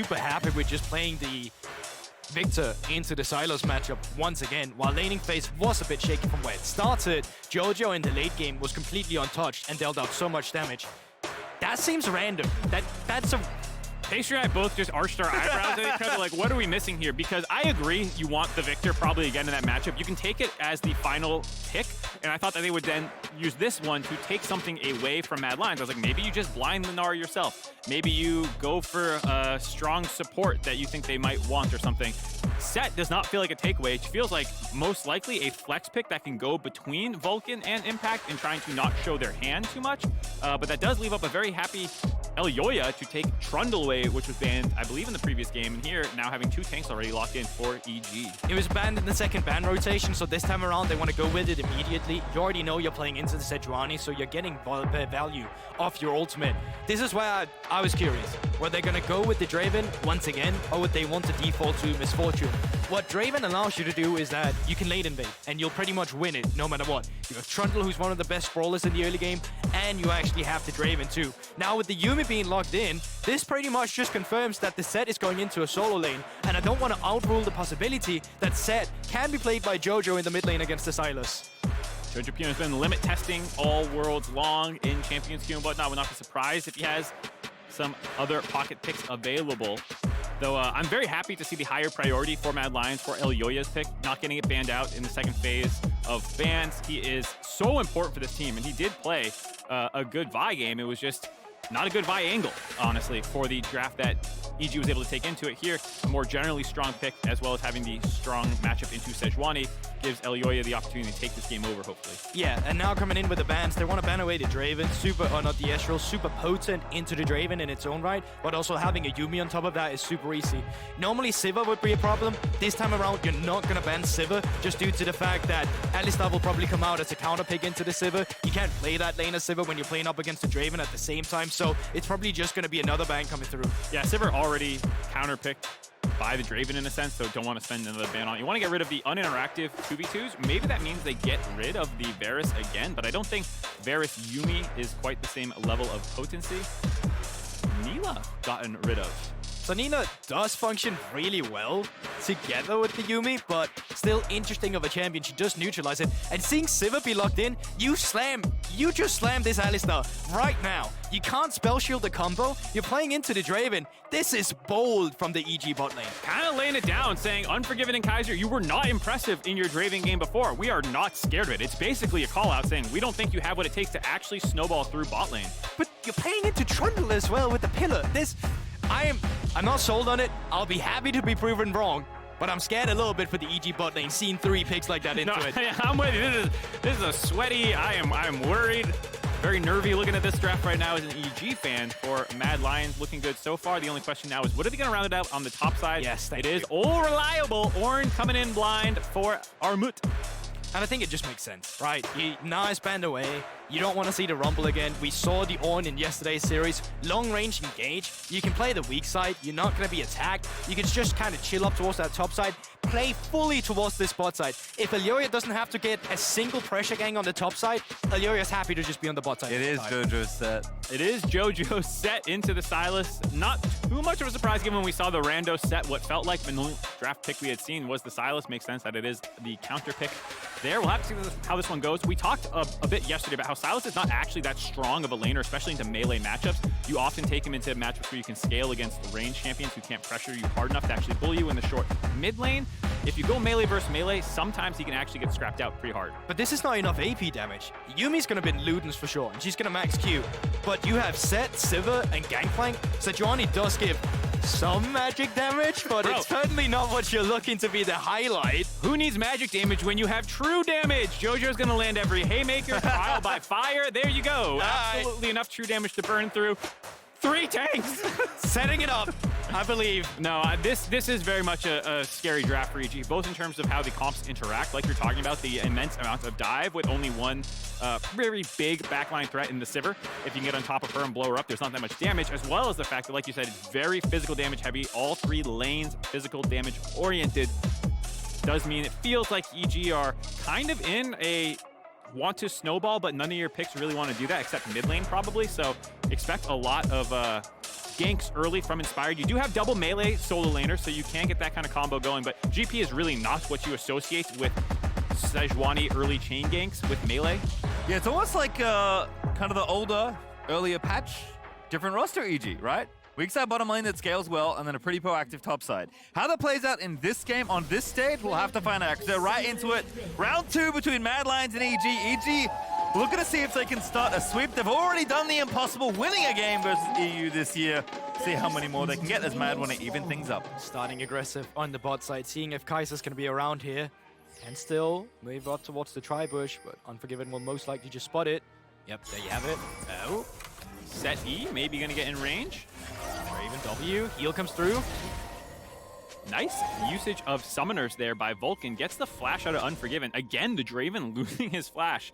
super happy with just playing the Victor into the Sylas matchup once again, while laning phase was a bit shaky from where it started. Jojo in the late game was completely untouched and dealt out so much damage. That seems random. That's a... Pastry and I both just arched our eyebrows at each other like, what are we missing here? Because I agree you want the Victor probably again in that matchup. You can take it as the final pick, and I thought that they would then use this one to take something away from Mad Lions. I was like, maybe you just blind the Nara yourself. Maybe you go for a strong support that you think they might want or something. Sett does not feel like a takeaway. It feels like most likely a flex pick that can go between Vulcan and Impact and trying to not show their hand too much. But that does leave up a very happy Elyoya to take Trundle away, which was banned, I believe, in the previous game. And here, now having 2 tanks already locked in for EG. It was banned in the second ban rotation, so this time around they want to go with it immediately. You already know you're playing into the Sejuani, so you're getting value off your ultimate. This is where I was curious. Were they going to go with the Draven once again, or would they want to default to Misfortune? What Draven allows you to do is that you can lane invade, and you'll pretty much win it no matter what. You have Trundle, who's one of the best brawlers in the early game, and you actually have the Draven too. Now with the Yuumi being locked in, this pretty much just confirms that the Sett is going into a solo lane, and I don't want to outrule the possibility that Sett can be played by Jojo in the mid lane against the Sylas. Jojopyun has been limit testing all worlds long in Champions Queue and whatnot. Would not be surprised if he has some other pocket picks available. Though I'm very happy to see the higher priority for Mad Lions for Elyoya's pick, not getting it banned out in the second phase of bans. He is so important for this team, and he did play a good Vi game. It was just not a good Vi angle, honestly, for the draft that EG was able to take into it here. A more generally strong pick, as well as having the strong matchup into Sejuani, gives Elyoya the opportunity to take this game over, hopefully. Yeah, and now coming in with the bans, they want to ban away the Draven, not the Ezreal, super potent into the Draven in its own right, but also having a Yuumi on top of that is super easy. Normally Sivir would be a problem. This time around, you're not going to ban Sivir, just due to the fact that Alistar will probably come out as a counter pick into the Sivir. You can't play that lane as Sivir when you're playing up against the Draven at the same time, so it's probably just going to be another ban coming through. Yeah, Sivir already counter-picked by the Draven in a sense, so don't want to spend another ban on it. You want to get rid of the uninteractive 2v2s. Maybe that means they get rid of the Varus again, but I don't think Varus Yuumi is quite the same level of potency. Nila gotten rid of. So Nina does function really well together with the Yuumi, but still interesting of a champion. She does neutralize it. And seeing Sivir be locked in, you just slam this Alistar right now. You can't spell shield the combo. You're playing into the Draven. This is bold from the EG bot lane. Kind of laying it down, saying Unforgiven and Kaiser, you were not impressive in your Draven game before. We are not scared of it. It's basically a call out saying we don't think you have what it takes to actually snowball through bot lane. But you're playing into Trundle as well with the pillar. I'm not sold on it. I'll be happy to be proven wrong, but I'm scared a little bit for the EG bot lane, seeing 3 picks like that into it. I'm with you. This is a sweaty. I am worried. Very nervy looking at this draft right now as an EG fan for Mad Lions. Looking good so far. The only question now is, what are they going to round it out on the top side? Yes, it is all reliable. Ornn coming in blind for Armut. And I think it just makes sense, right? Now it's banned away. You don't want to see the Rumble again. We saw the Ornn in yesterday's series. Long range engage. You can play the weak side. You're not going to be attacked. You can just kind of chill up towards that top side. Play fully towards this bot side. If Elyoya doesn't have to get a single pressure gang on the top side, Elyoya's happy to just be on the bot side. It is Jojo's Sett. It is Jojo Sett into the Sylas. Not too much of a surprise given when we saw the rando Sett. What felt like the draft pick we had seen was the Sylas. Makes sense that it is the counter pick there. We'll have to see how this one goes. We talked a bit yesterday about how Sylas is not actually that strong of a laner, especially into melee matchups. You often take him into matchups where you can scale against range champions who can't pressure you hard enough to actually bully you in the short mid lane. If you go melee versus melee, sometimes he can actually get scrapped out pretty hard. But this is not enough AP damage. Yuumi's going to be Ludens for sure, and she's going to max Q. But you have Sett, Sivir, and Gangplank. Sejuani does give some magic damage, but it's certainly not what you're looking to be the highlight. Who needs magic damage when you have true damage? Jojo's going to land every haymaker, trial by fire. There you go. Absolutely enough true damage to burn through. 3 tanks! Setting it up, I believe. No, this is very much a scary draft for EG, both in terms of how the comps interact, like you're talking about, the immense amount of dive with only one very big backline threat in the Sivir. If you can get on top of her and blow her up, there's not that much damage, as well as the fact that, like you said, it's very physical damage heavy. All 3 lanes physical damage oriented. Does mean it feels like EG are kind of in a want to snowball, but none of your picks really want to do that except mid lane probably. So expect a lot of ganks early from Inspired. You do have double melee solo laners, so you can get that kind of combo going, but GP is really not what you associate with Sejuani early chain ganks with melee. Yeah, it's almost like kind of the older, earlier patch, different roster EG, right? Weak side bottom lane that scales well, and then a pretty proactive top side. How that plays out in this game, on this stage, we'll have to find out, because they're right into it. Round 2 between Mad Lions and EG. EG looking to see if they can start a sweep. They've already done the impossible, winning a game versus EU this year. See how many more they can get as Mad want to even things up. Starting aggressive on the bot side, seeing if Kaiser's going to be around here. And still move up towards the tri-bush, but Unforgiven will most likely just spot it. Yep, there you have it. Oh. Sett E, maybe gonna get in range. Draven W, heal comes through. Nice usage of summoners there by Vulcan. Gets the flash out of Unforgiven. Again, the Draven losing his flash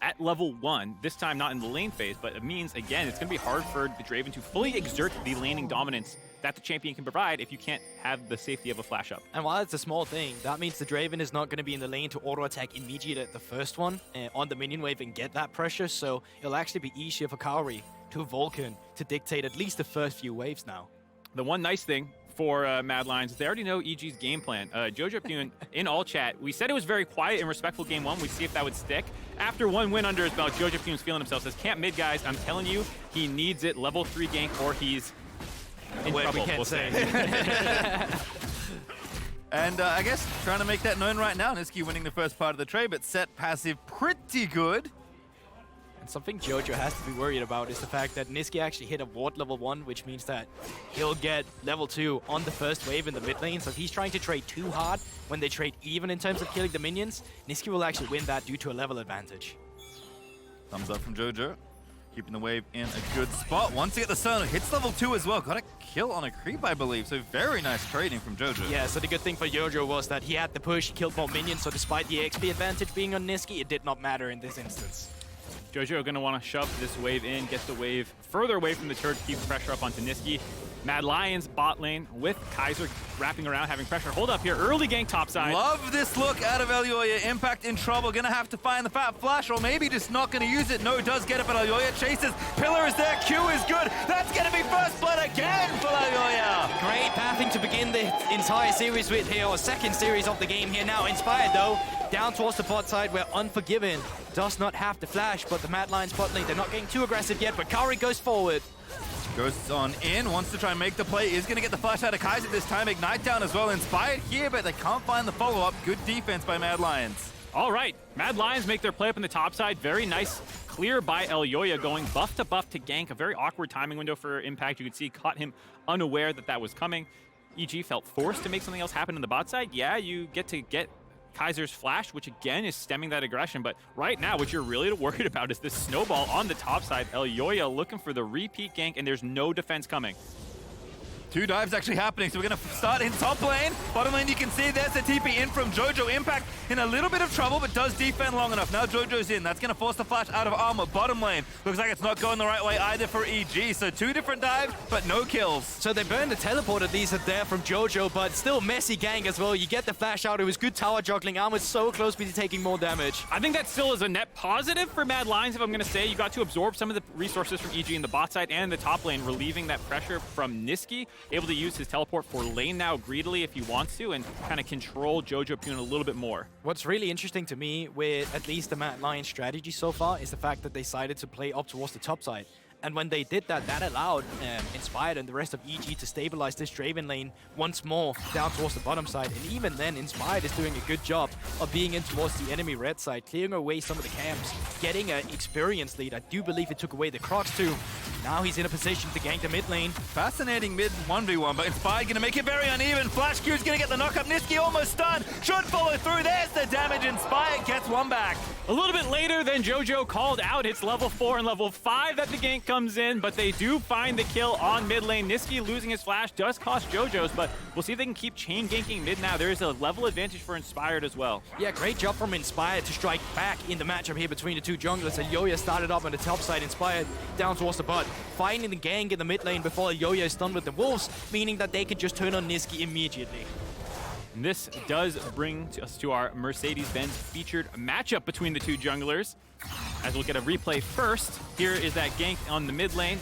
at level 1. This time not in the lane phase, but it means, again, it's gonna be hard for the Draven to fully exert the laning dominance that the champion can provide if you can't have the safety of a flash up. And while it's a small thing, that means the Draven is not going to be in the lane to auto-attack immediately at the first one on the minion wave and get that pressure, so it'll actually be easier for Kaori to Vulcan to dictate at least the first few waves now. The one nice thing for Mad Lions, they already know EG's game plan. Jojopyun in all chat, we said it was very quiet and respectful game 1. We see if that would stick. After one win under his belt, Jojopyun's feeling himself. Says, camp mid, guys. I'm telling you, he needs it. Level 3 gank or he's in trouble, we'll say. And I guess trying to make that known right now. Nisqy winning the first part of the trade, but Sett passive pretty good. And something Jojo has to be worried about is the fact that Nisqy actually hit a ward level 1, which means that he'll get level 2 on the first wave in the mid lane. So if he's trying to trade too hard when they trade even in terms of killing the minions, Nisqy will actually win that due to a level advantage. Thumbs up from Jojo. Keeping the wave in a good spot. Once you get the stun, hits level 2 as well. Got a kill on a creep, I believe. So very nice trading from Jojo. Yeah, so the good thing for Jojo was that he had the push, he killed more minions, so despite the XP advantage being on Nisqy, it did not matter in this instance. Jojo gonna want to shove this wave in, get the wave further away from the turret, keep pressure up onto Nisqy. Mad Lions bot lane with Kaiser wrapping around, having pressure. Hold up here, early gank topside. Love this look out of Elyoya. Impact in trouble, gonna have to find the fat flash, or maybe just not gonna use it. No, does get it, but Elyoya chases. Pillar is there, Q is good. That's gonna be first blood again for Elyoya. Great pathing to begin the entire series with here, or second series of the game here now. Inspired though, down towards the bot side where Unforgiven does not have the flash, but the Mad Lions bot lane, they're not getting too aggressive yet, but Kaori goes forward. Goes on in, wants to try and make the play, is going to get the flash out of Kaiser this time. Ignite down as well, Inspired here, but they can't find the follow-up. Good defense by Mad Lions. All right, Mad Lions make their play up in the top side. Very nice clear by Elyoya, going buff to gank. A very awkward timing window for Impact. You could see caught him unaware that that was coming. EG felt forced to make something else happen in the bot side. Yeah, you get to get Kaiser's flash, which again is stemming that aggression, but right now what you're really worried about is this snowball on the top side. Elyoya looking for the repeat gank, and there's no defense coming. 2 dives actually happening, so we're going to start in top lane. Bottom lane, you can see there's the TP in from Jojo. Impact in a little bit of trouble, but does defend long enough. Now Jojo's in. That's going to force the flash out of Armut. Bottom lane, looks like it's not going the right way either for EG. So 2 different dives, but no kills. So they burned the teleport at least there from Jojo, but still messy gank as well. You get the flash out. It was good tower juggling. Armut's so close to taking more damage. I think that still is a net positive for Mad Lions, if I'm going to say. You got to absorb some of the resources from EG in the bot side and the top lane, relieving that pressure from Nisqy. Able to use his teleport for lane now greedily if he wants to, and kind of control Jojopyun a little bit more. What's really interesting to me with at least the Mad Lions strategy so far is the fact that they decided to play up towards the top side. And when they did that, that allowed Inspired and the rest of EG to stabilize this Draven lane once more down towards the bottom side. And even then, Inspired is doing a good job of being in towards the enemy red side, clearing away some of the camps, getting an experience lead. I do believe it took away the Crocs too. Now he's in a position to gank the mid lane. Fascinating mid 1v1, but Inspired going to make it very uneven. Flash Q's going to get the knock up. Nisqy almost stunned. Should follow through. There's the damage. Inspired gets one back. A little bit later than Jojo called out. It's level 4 and level 5 that the gank comes in, but they do find the kill on mid lane. Nisqy losing his flash does cost Jojo's, but we'll see if they can keep chain ganking mid now. There is a level advantage for Inspired as well. Yeah, great job from Inspired to strike back in the matchup here between the two junglers. Elyoya started up on the top side, Inspired down towards the bot, finding the gank in the mid lane before Elyoya is done with the wolves, meaning that they can just turn on Nisqy immediately. And this does bring us to our Mercedes-Benz featured matchup between the two junglers. as we'll get a replay first. Here is that gank on the mid lane.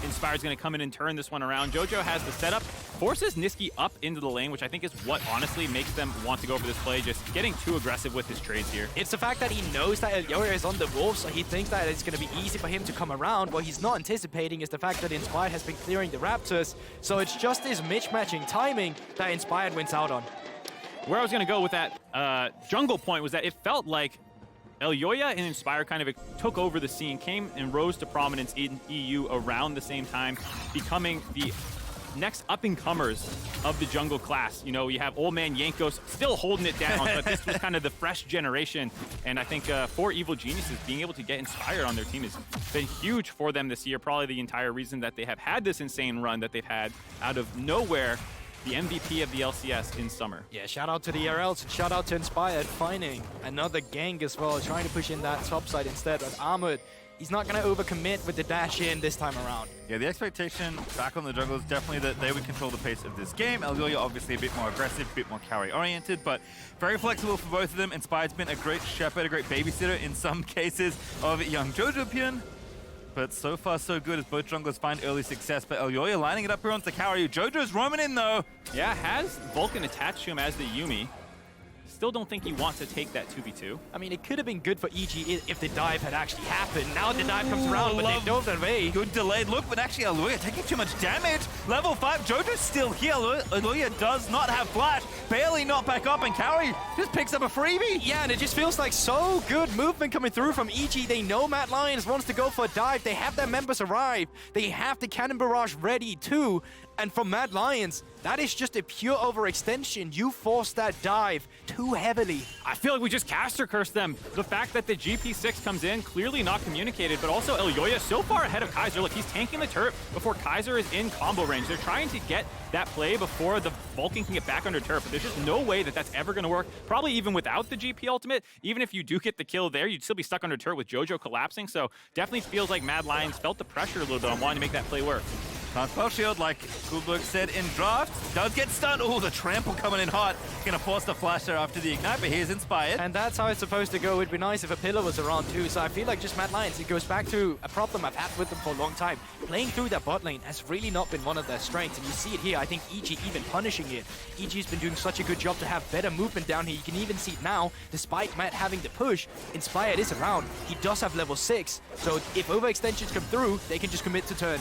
Inspired's going to come in and turn this one around. Jojo has the setup, forces Nisqy up into the lane, which I think is what honestly makes them want to go for this play, just getting too aggressive with his trades here. It's the fact that he knows that Elyoya is on the wolf, so he thinks that it's going to be easy for him to come around. What he's not anticipating is the fact that Inspired has been clearing the Raptors, so it's just this mismatching timing that Inspired wins out on. Where I was going to go with that jungle point was that it felt like Elyoya and Inspire kind of took over the scene, came and rose to prominence in EU around the same time, becoming the next up-and-comers of the jungle class. You know, you have old man Yankos still holding it down, but this was kind of the fresh generation. And I think for Evil Geniuses, being able to get Inspired on their team has been huge for them this year. Probably the entire reason that they have had this insane run that they've had out of nowhere. The MVP of the LCS in summer. Yeah, shout out to the ERLs, and shout out to Inspired finding another gank as well, trying to push in that top side instead. But Armut, he's not going to overcommit with the dash in this time around. Yeah, the expectation back on the jungle is definitely that they would control the pace of this game. Elyoya obviously a bit more aggressive, a bit more carry oriented, but very flexible for both of them. Inspired's been a great shepherd, a great babysitter in some cases of young Jojopyun. But so far, so good as both junglers find early success. But Elyoya lining it up here onto Kaori. Jojo's roaming in, though. Yeah, has Vulcan attached to him as the Yuumi. Still don't think he wants to take that 2v2. I mean, it could have been good for EG if the dive had actually happened. Now the dive comes around, but they dove their way. Good delayed look, but actually Elyoya taking too much damage. Level 5, Jojo's still here. Elyoya does not have flash. Barely not back up, and Kaori just picks up a freebie. Yeah, and it just feels like so good movement coming through from EG. They know Mad Lions wants to go for a dive. They have their members arrive. They have the Cannon Barrage ready too. And for Mad Lions, that is just a pure overextension. You forced that dive too heavily. I feel like we just caster cursed them. The fact that the GP6 comes in, clearly not communicated, but also Elyoya so far ahead of Kaiser. Look, he's tanking the turret before Kaiser is in combo range. They're trying to get that play before the Vulcan can get back under turret, but there's just no way that that's ever going to work. Probably even without the GP ultimate, even if you do get the kill there, you'd still be stuck under turret with Jojo collapsing. So definitely feels like Mad Lions felt the pressure a little bit on wanting to make that play work. Spell shield, like Goldberg said in draft, does get stunned. Oh, the trample coming in hot. Gonna force the flash there after the ignite, but here's Inspired. And that's how it's supposed to go. It'd be nice if a pillar was around too. So I feel like just Mad Lions, it goes back to a problem I've had with them for a long time. Playing through their bot lane has really not been one of their strengths. And you see it here, I think EG even punishing it. EG's been doing such a good job to have better movement down here. You can even see it now, despite Matt having the push, Inspired is around. He does have level 6. So if overextensions come through, they can just commit to turn.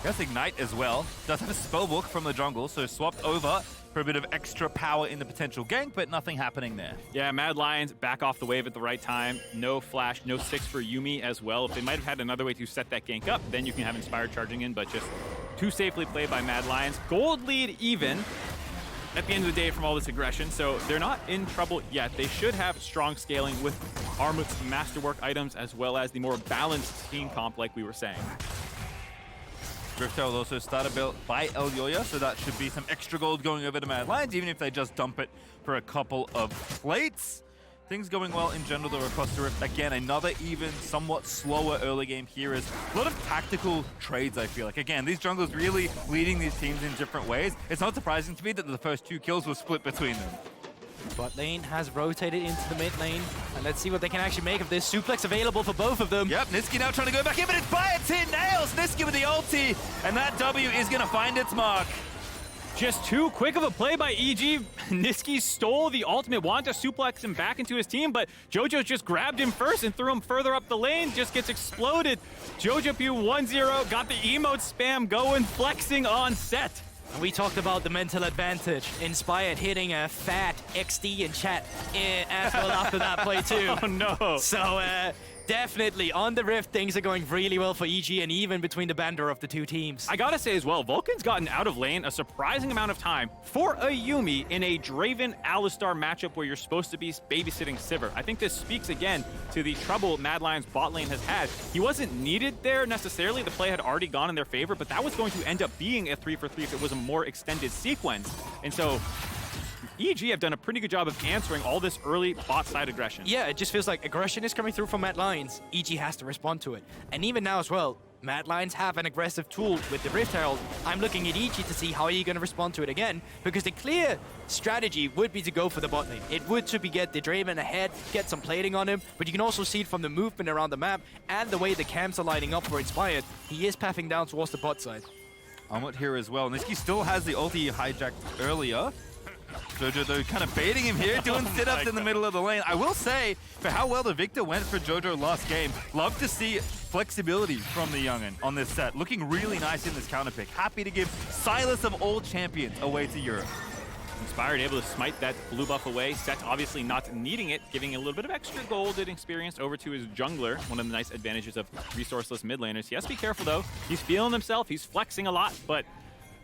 Yes, Ignite as well. Does have a spellbook from the jungle, so swapped over for a bit of extra power in the potential gank, but nothing happening there. Yeah, Mad Lions back off the wave at the right time. No flash, no 6 for Yuumi as well. If they might have had another way to set that gank up, then you can have Inspired charging in, but just too safely played by Mad Lions. Gold lead even at the end of the day from all this aggression, so they're not in trouble yet. They should have strong scaling with Armut's masterwork items as well as the more balanced team comp like we were saying. Drifter will also start a build by Elyoya, so that should be some extra gold going over to Mad Lions, even if they just dump it for a couple of plates. Things going well in general though across the Rift. Again, another even somewhat slower early game here is a lot of tactical trades, I feel like. Again, these junglers really leading these teams in different ways. It's not surprising to me that the first 2 kills were split between them. Bot lane has rotated into the mid lane, and let's see what they can actually make of this. Suplex available for both of them. Yep, Nisqy now trying to go back in, but it's here, nails Nisqy with the ulti, and that W is going to find its mark. Just too quick of a play by EG. Nisqy stole the ultimate, wanted to suplex him back into his team, but Jojo just grabbed him first and threw him further up the lane, just gets exploded. Jojopyun 1-0, got the emote spam going, flexing on Sett. And we talked about the mental advantage. Inspired hitting a fat XD in chat as well after that play too. Oh no. So definitely on the Rift, things are going really well for EG and even between the banter of the two teams. I gotta say as well, Vulcan's gotten out of lane a surprising amount of time for a Yuumi in a Draven Alistar matchup where you're supposed to be babysitting Sivir. I think this speaks again to the trouble Mad Lions bot lane has had. He wasn't needed there necessarily. The play had already gone in their favor, but that was going to end up being a 3-for-3 if it was a more extended sequence. And so EG have done a pretty good job of answering all this early bot side aggression. Yeah, it just feels like aggression is coming through from Mad Lions. EG has to respond to it. And even now as well, Mad Lions have an aggressive tool with the Rift Herald. I'm looking at EG to see how are you going to respond to it again, because the clear strategy would be to go for the bot lane. It would to be get the Draven ahead, get some plating on him, but you can also see it from the movement around the map and the way the camps are lining up for Inspired. He is pathing down towards the bot side. Armut here as well. Nisqy still has the ulti hijacked earlier. Jojo, though, kind of baiting him here, doing sit-ups in the middle of the lane. I will say, for how well the Victor went for Jojo last game, love to see flexibility from the young'un on this set. Looking really nice in this counter pick. Happy to give Sylas of all champions away to Europe. Inspired able to smite that blue buff away. Sett obviously not needing it, giving a little bit of extra gold and experience over to his jungler. One of the nice advantages of resourceless mid laners. He has to be careful though. He's feeling himself, he's flexing a lot, but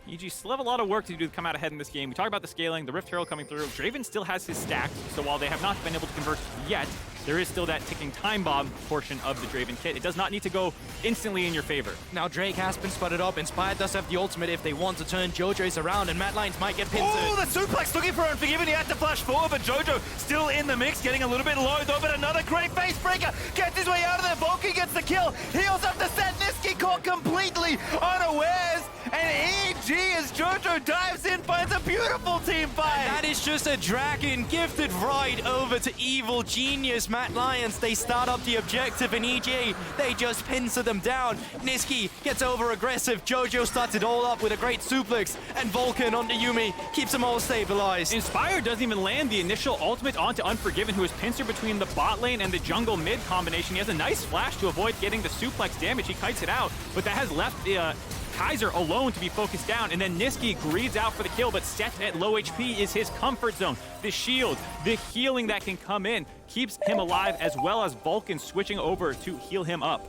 EG still have a lot of work to do to come out ahead in this game. We talked about the scaling, the Rift Herald coming through. Draven still has his stacks, so while they have not been able to convert yet, there is still that ticking time bomb portion of the Draven kit. It does not need to go instantly in your favor. Now Drake has been spotted up. Inspired does have the ultimate if they want to turn Jojo's around, and Mad Lions might get pinned. Oh, the suplex looking for Unforgiven. He had to flash forward, but Jojo still in the mix, getting a little bit low though, but another great face breaker. Gets his way out of there. Vulcan gets the kill. Heals up the Sett. Nisqy caught completely unawares. And EG as Jojo dives in, finds a beautiful team fight. And that is just a dragon gifted right over to evil genius Mad Lions. They start up the objective in EG. They just pincer them down. Nisqy gets over aggressive. Jojo starts it all up with a great suplex. And Vulcan onto Yuumi keeps them all stabilized. Inspired doesn't even land the initial ultimate onto Unforgiven, who is pincer between the bot lane and the jungle mid combination. He has a nice flash to avoid getting the suplex damage. He kites it out, but that has left the Kaiser alone to be focused down, and then Nisqy greeds out for the kill, but Sett at low HP is his comfort zone. The shield, the healing that can come in, keeps him alive, as well as Vulcan switching over to heal him up.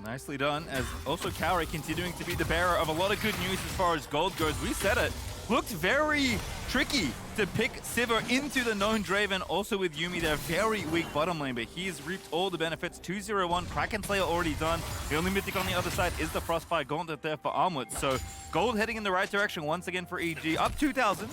Nicely done, as also Kaori continuing to be the bearer of a lot of good news as far as gold goes. We said it. Looked very tricky to pick Sivir into the known Draven. Also with Yuumi, they're very weak bottom lane, but he's reaped all the benefits. 2-0-1, Kraken Slayer already done. The only mythic on the other side is the Frostfire Gauntlet there for Armut. So gold heading in the right direction once again for EG, up 2,000.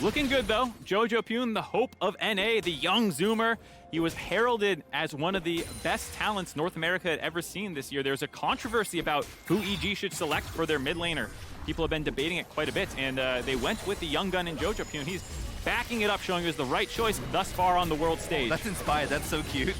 Looking good though. Jojopyun, the hope of NA, the young Zoomer. He was heralded as one of the best talents North America had ever seen this year. There's a controversy about who EG should select for their mid laner. People have been debating it quite a bit, and they went with the young gun in Jojopyun. He's backing it up, showing us the right choice thus far on the world stage. That's Inspired. That's so cute.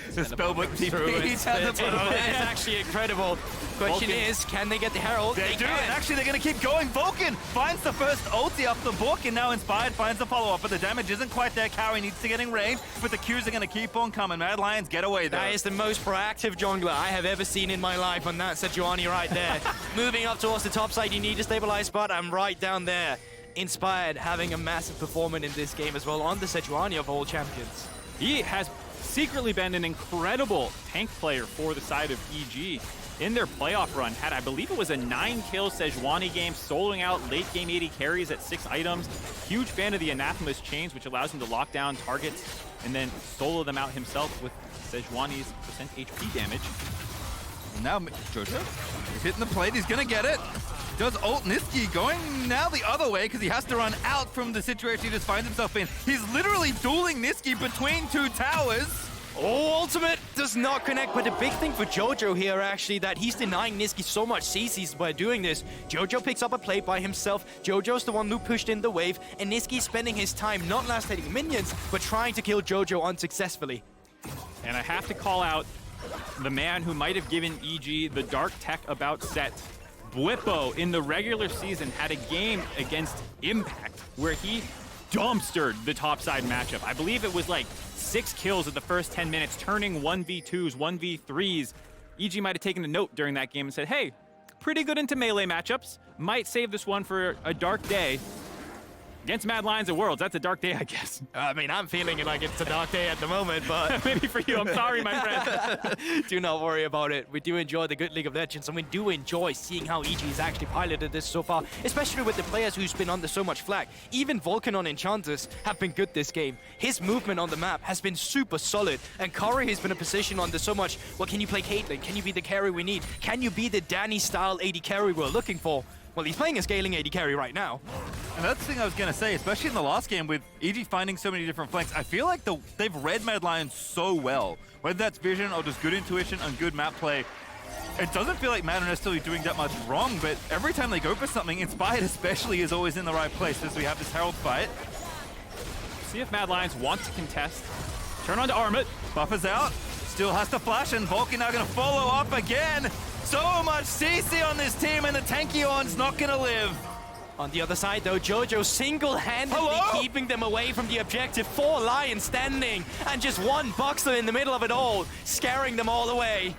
The spellbook TP. It's actually incredible. Question Vulcan. is, can they get the Herald? They do, and actually they're going to keep going. Vulcan finds the first ulti off the book, and now Inspired finds the follow-up, but the damage isn't quite there. Kaori needs to get in range, but the Qs are going to keep on coming. Mad Lions get away there. That is the most proactive jungler I have ever seen in my life on that Sejuani right there. Moving up towards the top side, you need to stabilize spot. I'm right down there. Inspired having a massive performance in this game as well on the Sejuani of all champions. He has secretly been an incredible tank player for the side of EG. In their playoff run, had, I believe it was a 9-kill Sejuani game, soloing out late game 80 carries at 6 items. Huge fan of the Anathema's chains, which allows him to lock down targets and then solo them out himself with Sejuani's % HP damage. Now Jojo is hitting the plate. He's going to get it. Does ult Nisqy going now the other way because he has to run out from the situation he just finds himself in. He's literally dueling Nisqy between two towers. Oh, ultimate does not connect, but the big thing for Jojo here actually that he's denying Nisqy so much CCs by doing this. Jojo picks up a plate by himself. Jojo's the one who pushed in the wave, and Nisqy spending his time not last hitting minions, but trying to kill Jojo unsuccessfully. And I have to call out the man who might have given EG the dark tech about Sett. Bwipo in the regular season had a game against Impact where he dumpstered the topside matchup. I believe it was like 6 kills in the first 10 minutes, turning 1v2s, 1v3s. EG might have taken a note during that game and said, hey, pretty good into melee matchups. Might save this one for a dark day. Against Mad Lions at Worlds, that's a dark day, I guess. I mean, I'm feeling it like it's a dark day at the moment, but... Maybe for you, I'm sorry, my friend. Do not worry about it. We do enjoy the good League of Legends, and we do enjoy seeing how EG has actually piloted this so far, especially with the players who's been under so much flack. Even Vulcan on Enchanters have been good this game. His movement on the map has been super solid, and Kaori has been a position under so much, well, can you play Caitlyn? Can you be the carry we need? Can you be the Danny-style AD carry we're looking for? well, he's playing a scaling AD carry right now. And that's the thing I was going to say, especially in the last game with EG finding so many different flanks. I feel like they've read Mad Lions so well. Whether that's vision or just good intuition and good map play, it doesn't feel like Mad are necessarily doing that much wrong, but every time they go for something, Inspired especially is always in the right place as we have this Herald fight. See if Mad Lions want to contest. Turn on to Armut. Buffers out, still has to flash, and Vulcan now going to follow up again. So much CC on this team, and the Tankyon's not going to live. On the other side, though, Jojo single-handedly keeping them away from the objective. 4 Lions standing, and just one Boxer in the middle of it all, scaring them all away.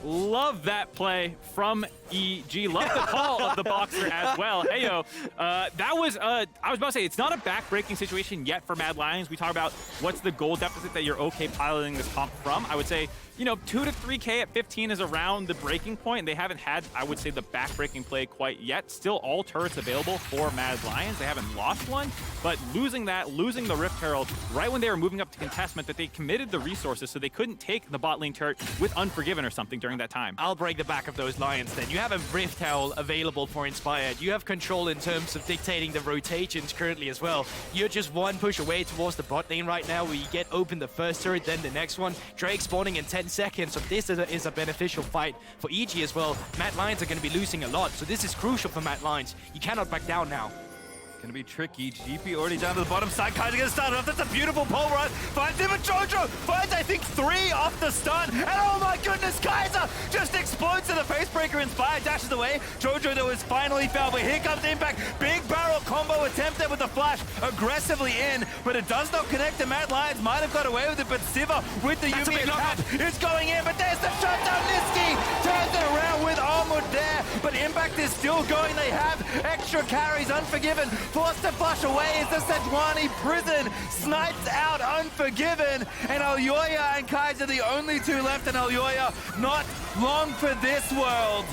Love that play from EG. Love the call of the Boxer as well. Hey, yo, that was, I was about to say, it's not a back-breaking situation yet for Mad Lions. We talk about what's the goal deficit that you're okay piloting this comp from. I would say, you know, 2 to 3K at 15 is around the breaking point. They haven't had, I would say, the back-breaking play quite yet. Still all turrets available for Mad Lions. They haven't lost one, but losing the Rift Herald right when they were moving up to contestment, that they committed the resources so they couldn't take the bot lane turret with Unforgiven or something during that time. I'll break the back of those Lions then. You have a Rift Herald available for Inspired. You have control in terms of dictating the rotations currently as well. You're just one push away towards the bot lane right now where you get open the first turret, then the next one. Drake spawning in 10 seconds, so this is a beneficial fight for EG as well. Mad Lions are going to be losing a lot, so this is crucial for Mad Lions. You cannot back down now. Gonna be tricky. GP already down to the bottom side. Kaiser gonna start it off. That's a beautiful pole run. Finds him, and Jojo finds, I think, 3 off the stun. And oh my goodness, Kaiser just explodes to the facebreaker. Inspired dashes away. Jojo, though, is finally fouled, but here comes Impact. Big barrel combo attempted with the flash aggressively in, but it does not connect. The Mad Lions might have got away with it, but Sivir with the Yuumi attack is going in, but there's the shutdown. Nisqy turns it around with Armut there, but Impact is still going. They have extra carries. Unforgiven forced to flush away as the Sejuani prison snipes out Unforgiven, and Elyoya and Kaiser the only 2 left, and Elyoya not long for this world.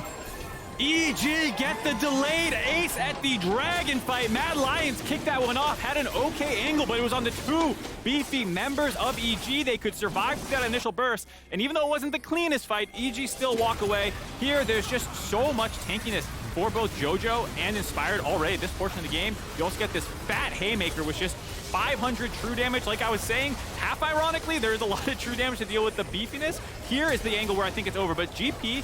EG get the delayed ace at the Dragon fight. Mad Lions kicked that one off, had an okay angle, but it was on the 2 beefy members of EG. They could survive through that initial burst, and even though it wasn't the cleanest fight, EG still walk away. Here, there's just so much tankiness for both Jojo and Inspired already this portion of the game. You also get this fat haymaker with just 500 true damage. Like I was saying, half ironically, there's a lot of true damage to deal with the beefiness. Here is the angle where I think it's over, but GP,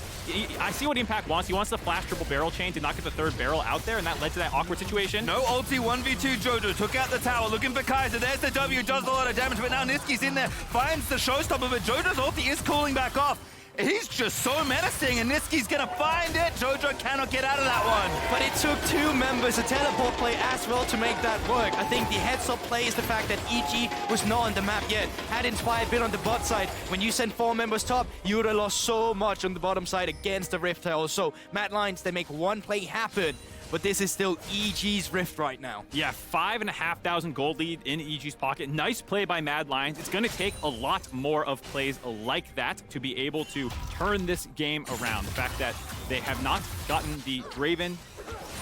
I see what Impact wants. He wants the flash triple barrel chain to not get the 3rd barrel out there, and that led to that awkward situation. No ulti 1v2 Jojo, took out the tower, looking for Kaiser. There's the W, does a lot of damage, but now Nisqy's in there, finds the showstopper, but Jojo's ulti is cooling back off. He's just so menacing, and Nisqy's gonna find it. Jojo cannot get out of that one. But it took 2 members, a teleport play as well, to make that work. I think the heads-up play is the fact that EG was not on the map yet. Had Inspired been on the bot side, when you send 4 members top, you would have lost so much on the bottom side against the Rift Herald. So Mad Lions, they make one play happen, but this is still EG's Rift right now. Yeah, 5,500 gold lead in EG's pocket. Nice play by Mad Lions. It's going to take a lot more of plays like that to be able to turn this game around. The fact that they have not gotten the Draven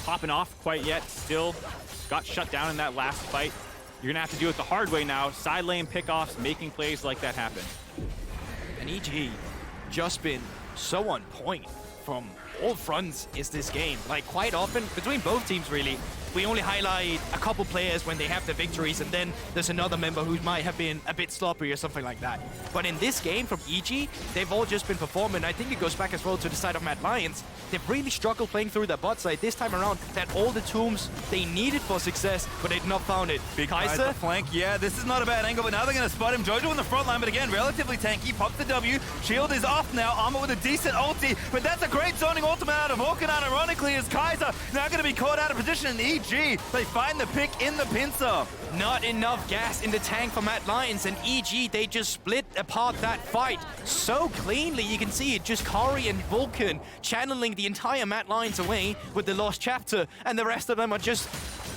popping off quite yet, still got shut down in that last fight. You're going to have to do it the hard way now. Side lane pickoffs, making plays like that happen. And EG just been so on point from all fronts is this game. Like, quite often, between both teams really, we only highlight a couple players when they have the victories, and then there's another member who might have been a bit sloppy or something like that. But in this game from EG, they've all just been performing. I think it goes back as well to the side of Mad Lions. They've really struggled playing through the bot side this time around. They had all the tombs they needed for success, but they'd not found it. Big Kaiser flank, yeah, this is not a bad angle, but now they're going to spot him. Jojo in the front line, but again, relatively tanky. Pops the W, shield is off now. Armut with a decent ulti, but that's a great zoning ultimate out of Vulcan, ironically, as Kaiser now going to be caught out of position in EG. They find the pick in the pincer. Not enough gas in the tank for Mad Lions, and EG, they just split apart that fight so cleanly. You can see it, just Kaori and Vulcan channeling the entire Mad Lions away with the Lost Chapter, and the rest of them are just,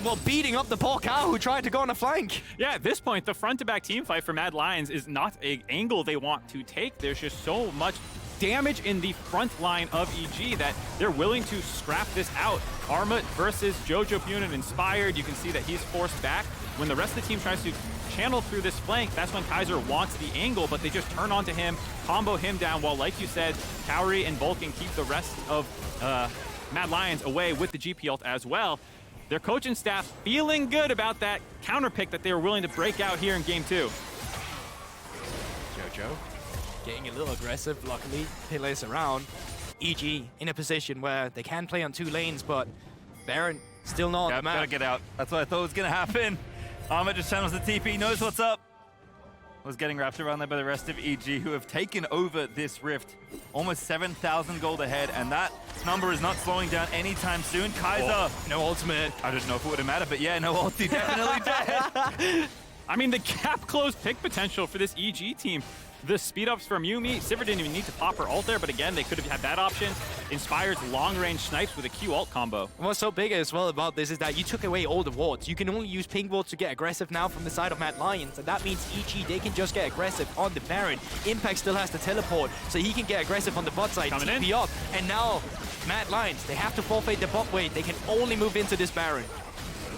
well, beating up the poor cow who tried to go on a flank. Yeah, at this point, the front-to-back team fight for Mad Lions is not an angle they want to take. There's just so much damage in the front line of EG that they're willing to scrap this out. Armut versus Jojopyun and Inspired. You can see that he's forced back. When the rest of the team tries to channel through this flank, that's when Kaiser wants the angle, but they just turn onto him, combo him down, while, like you said, Kaori and Vulcan keep the rest of Mad Lions away with the GP ult as well. Their coaching staff feeling good about that counter pick that they were willing to break out here in game 2. Jojo getting a little aggressive, luckily. He lays around. EG in a position where they can play on 2 lanes, but Baron still not on the map. Gotta get out. That's what I thought was gonna happen. Armut just channels the TP, knows what's up. Was getting wrapped around there by the rest of EG, who have taken over this rift. Almost 7,000 gold ahead, and that number is not slowing down anytime soon. Kaiser, no ultimate. I don't know if it would have mattered, but yeah, no ulti, definitely dead. I mean, the gap close pick potential for this EG team. The speed ups from Yuumi. Sivir didn't even need to pop her ult there, but again, they could have had that option. Inspired's long-range snipes with a Q ult combo. What's so big as well about this is that you took away all the wards. You can only use ping wards to get aggressive now from the side of Mad Lions, and that means EG, they can just get aggressive on the Baron. Impact still has to teleport, so he can get aggressive on the bot side, Coming TP in. up, and now Mad Lions, they have to forfeit the bot wave. They can only move into this Baron.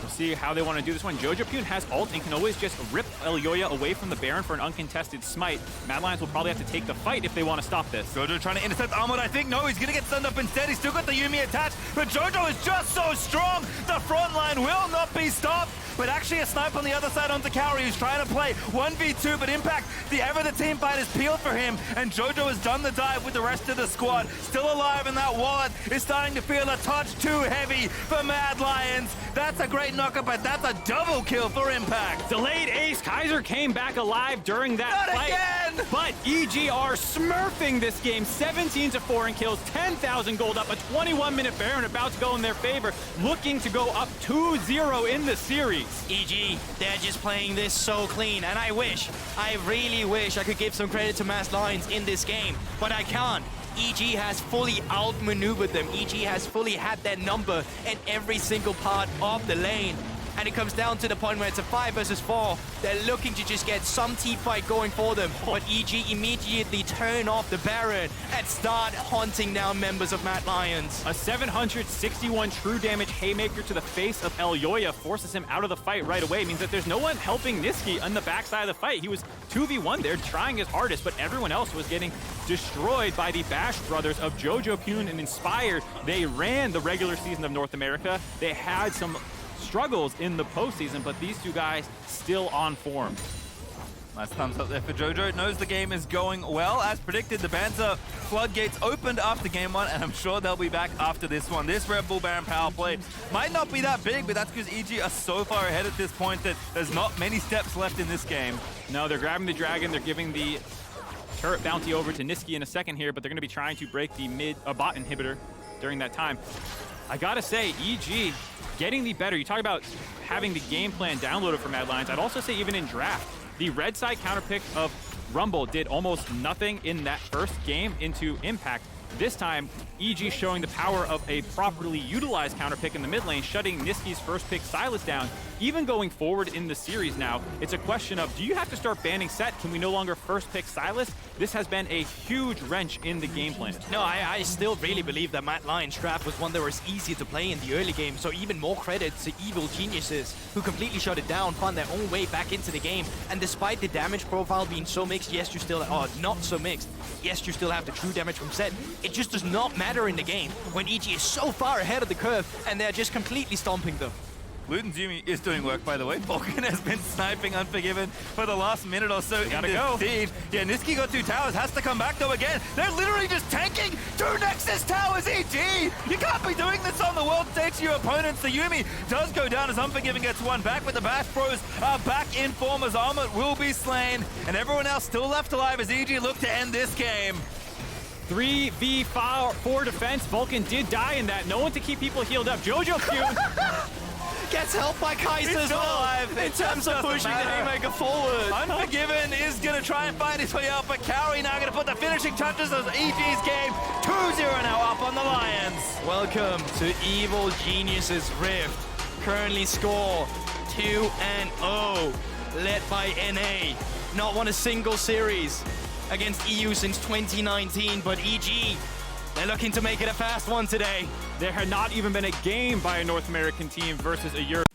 We'll see how they want to do this one. Jojopyun has ult and can always just rip Elyoya away from the Baron for an uncontested smite. Mad Lions will probably have to take the fight if they want to stop this. Jojo trying to intercept Armut, I think. No, he's going to get stunned up instead. He's still got the Yuumi attached, but Jojo is just so strong. The front line will not be stopped. But actually a snipe on the other side onto Kaori, who's trying to play 1v2, but Impact, the team fight is peeled for him, and Jojo has done the dive with the rest of the squad. Still alive, and that wallet is starting to feel a touch too heavy for Mad Lions. That's a great knockup, but that's a double kill for Impact. Delayed ace. Kaiser came back alive during that Not fight. again! But EG are smurfing this game. 17-4 in kills, 10,000 gold up, a 21-minute Baron about to go in their favor, looking to go up 2-0 in the series. EG, they're just playing this so clean, and I really wish I could give some credit to Mad Lions in this game, but I can't. EG has fully outmaneuvered them. EG has fully had their number in every single part of the lane. And it comes down to the point where it's a 5 versus 4. They're looking to just get some team fight going for them. But EG immediately turn off the Baron and start hunting down members of Mad Lions. A 761 true damage haymaker to the face of Elyoya forces him out of the fight right away. It means that there's no one helping Nisqy on the backside of the fight. He was 2v1 there, trying his hardest, but everyone else was getting destroyed by the Bash brothers of Jojopyun and Inspired. They ran the regular season of North America. They had some struggles in the postseason, but these two guys still on form. Nice thumbs up there for Jojo. Knows the game is going well. As predicted, the Banter floodgates opened after game 1, and I'm sure they'll be back after this one. This Red Bull Baron power play might not be that big, but that's because EG are so far ahead at this point that there's not many steps left in this game. No, they're grabbing the Dragon. They're giving the turret bounty over to Nisqy in a second here, but they're going to be trying to break the bot inhibitor during that time. I gotta say, EG getting the better. You talk about having the game plan downloaded for Mad Lions. I'd also say even in draft, the red side counter pick of Rumble did almost nothing in that first game into Impact. This time, EG showing the power of a properly utilized counter pick in the mid lane, shutting Nisqy's first pick Sylas down. Even going forward in the series now, it's a question of, do you have to start banning Sett? Can we no longer first pick Sylas? This has been a huge wrench in the game plan. No, I still really believe that Mad Lions draft was one that was easier to play in the early game, so even more credit to evil geniuses who completely shut it down, found their own way back into the game, and despite the damage profile being so mixed, yes, you still, not so mixed, yes, you still have the true damage from Sett. It just does not matter in the game when EG is so far ahead of the curve and they're just completely stomping them. Luton's Yuumi is doing work, by the way. Vulcan has been sniping Unforgiven for the last minute or so in this siege. Yeah, Nisqy got 2 towers, has to come back though again. They're literally just tanking 2 Nexus towers, EG! You can't be doing this on the world stage to your opponents. The Yuumi does go down as Unforgiven gets 1 back, but the Bash Bros are back in form as Armut will be slain, and everyone else still left alive as EG look to end this game. 3v4 defense. Vulcan did die in that. No one to keep people healed up. Jojopyun gets helped by Kaiser as well in terms of pushing the haymaker forward. Unforgiven is going to try and find his way out, but Kaori now going to put the finishing touches of EG's game. 2-0 now up on the Lions. Welcome to Evil Genius's Rift. Currently score 2-0, led by NA. Not won a single series. against EU since 2019, but EG, they're looking to make it a fast one today. There had not even been a game by a North American team versus a Europe.